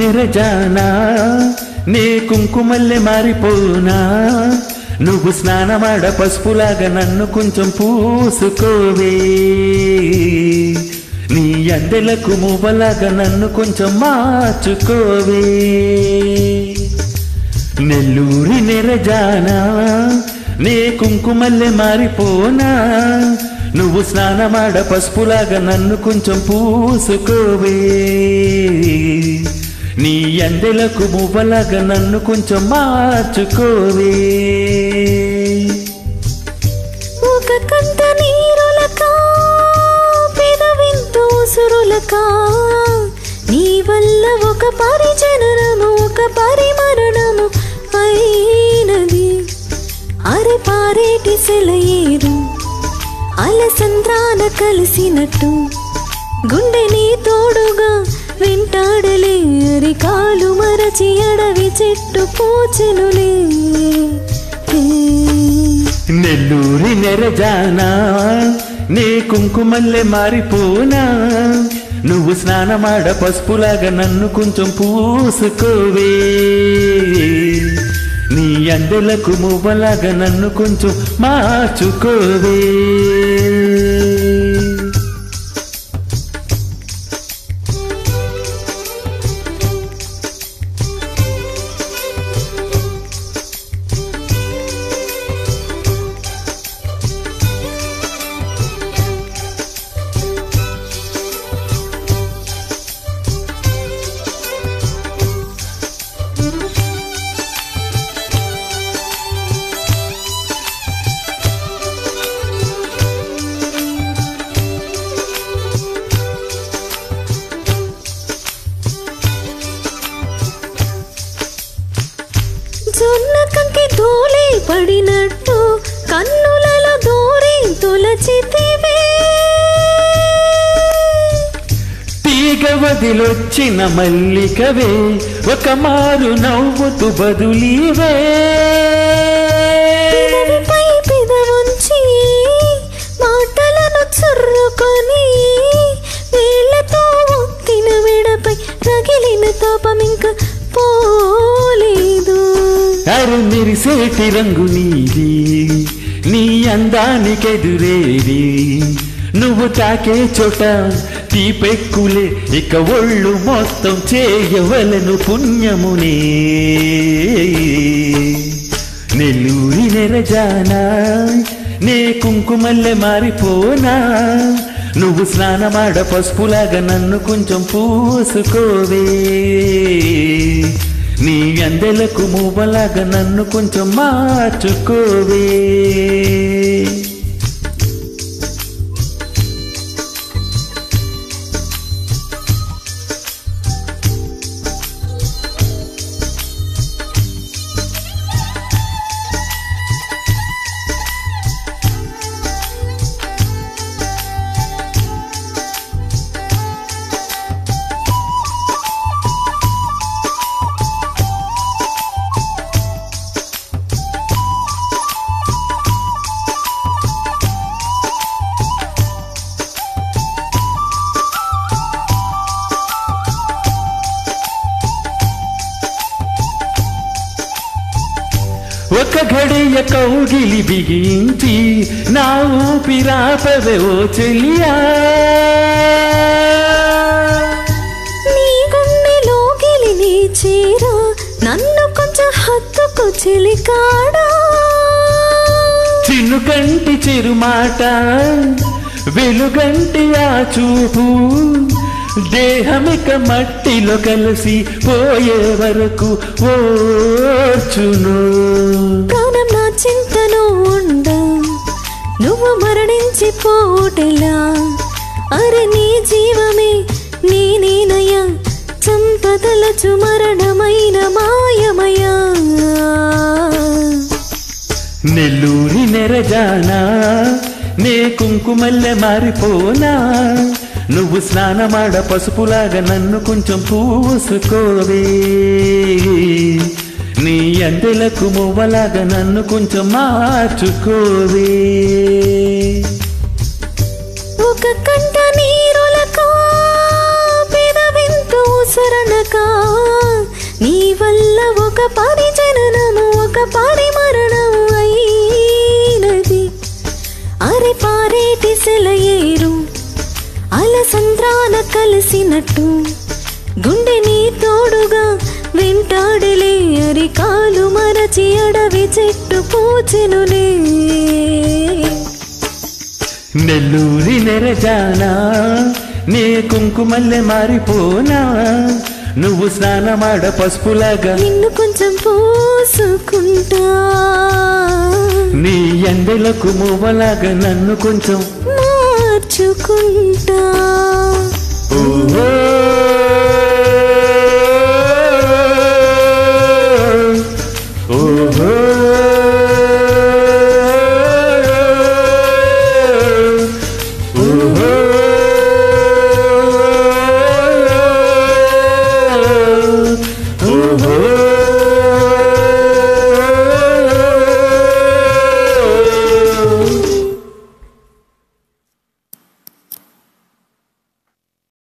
నెరజానా నే కుంకుమల్లె మారిపోనా నువ్వు స్నానమాడ పసుపులాగా నన్ను కొంచెం పూసుకోవే నీ అందెలకు మువ్వలాగా నన్ను కొంచెం మార్చుకోవే నెల్లూరి నెరజానా నే కుంకుమల్లె మారిపోనా నువ్వు స్నానమాడ పసుపులాగా నన్ను కొంచెం పూసుకోవే నీ అందెలకు మువ్వలాగా నన్ను కొంచెం మార్చుకోవే ఒక కంట నీరులకా పెదవింతో సురులకా నీ వల్ల ఒక పరిజననము ఒక పరిమరణము అయినది అరే పారేటి సెలయేరు అలసంద్రాన కలిసినట్టు గుండె నీ తోడుగా వెంటాడలే అరికాలు మరచి అడవి చెట్టు పూచెనులే నెల్లూరి నెరజానా నే కుంకుమల్లె మారిపోనా నువ్వు స్నానమాడ పసుపులాగా నన్ను కొంచెం పూసుకోవే నీ అందెలకు మువ్వలాగా నన్ను కొంచెం మార్చుకోవే జొన్న కంకి ధూళి పడినట్టు కన్నులలో దూరి తులచితివే తీగ వదిలొచ్చిన మల్లికవే ఒక మారు నవ్వుతూ బదులీవే పెదవిపై పెదవుంచి మాటలను చుర్రుకొని వేళ్లతో ఒత్తిన మెడపై రగిలిన తాపమింక పోలేదు అరు మెరిసేటి రంగు నీది నీ అందానికెదురేది నువ్వు తాకే చోట తీపెక్కులే ఇక ఒళ్ళు మొత్తం చేయవలను పుణ్యమునే నెల్లూరి నెరజానా నే కుంకుమల్లె మారిపోనా నువ్వు స్నానమాడ పసుపులాగా నన్ను కొంచెం పూసుకోవే నీ అందెలకు మువ్వలాగా నన్ను కొంచెం మార్చుకోవే ఒక గడియ కౌగిలి బిగించి నా ఊపిరాపవే ఓ చెలియా నీ గుండెలోకిలి నీ చీరా నన్ను కొంచెం హత్తుకు చిలికాడా చిన్ను కంటి చిరుమాట వెలుగంటి ఆ చూపు దేహమిక మట్టిలో కలిసి పోయే వరకు ఓర్చును ప్రాణం నా చింతను ఉండ నువ్వు మరణించిపోటెలా అరే నీ జీవమే నేనేనయ్యా చంపదలచు మరణమైన మాయమయ్యా నెల్లూరి నెరజానా నే కుంకుమల్లె మారిపోనా నువ్వు స్నానమాడ పసుపులాగా నన్ను కొంచెం పూసుకోవే నీ అందెలకు మువ్వలాగా నన్ను కొంచెం మార్చుకోవే ఒక కంట నీరులకా పెదవింతో సరణకా నీ వల్ల ఒక పాడి జననము ఒక పాడి మరణము అయినది అరే పారేటి సెలయేరు అలసంద్రాన కలిసినట్టు గుండె నీ తోడుగా వెంటాడలే అరికాలు మరచి అడవి చెట్టు పూచెనులే నెల్లూరి నెరజానా నీ కుంకుమల్లె మారిపోనా నువ్వు స్నానమాడ పసుపులాగా నిన్ను కొంచెం పోసుకుంటా నీ ఎండలకు మువ్వలాగా నన్ను కొంచెం మార్చుకుంటా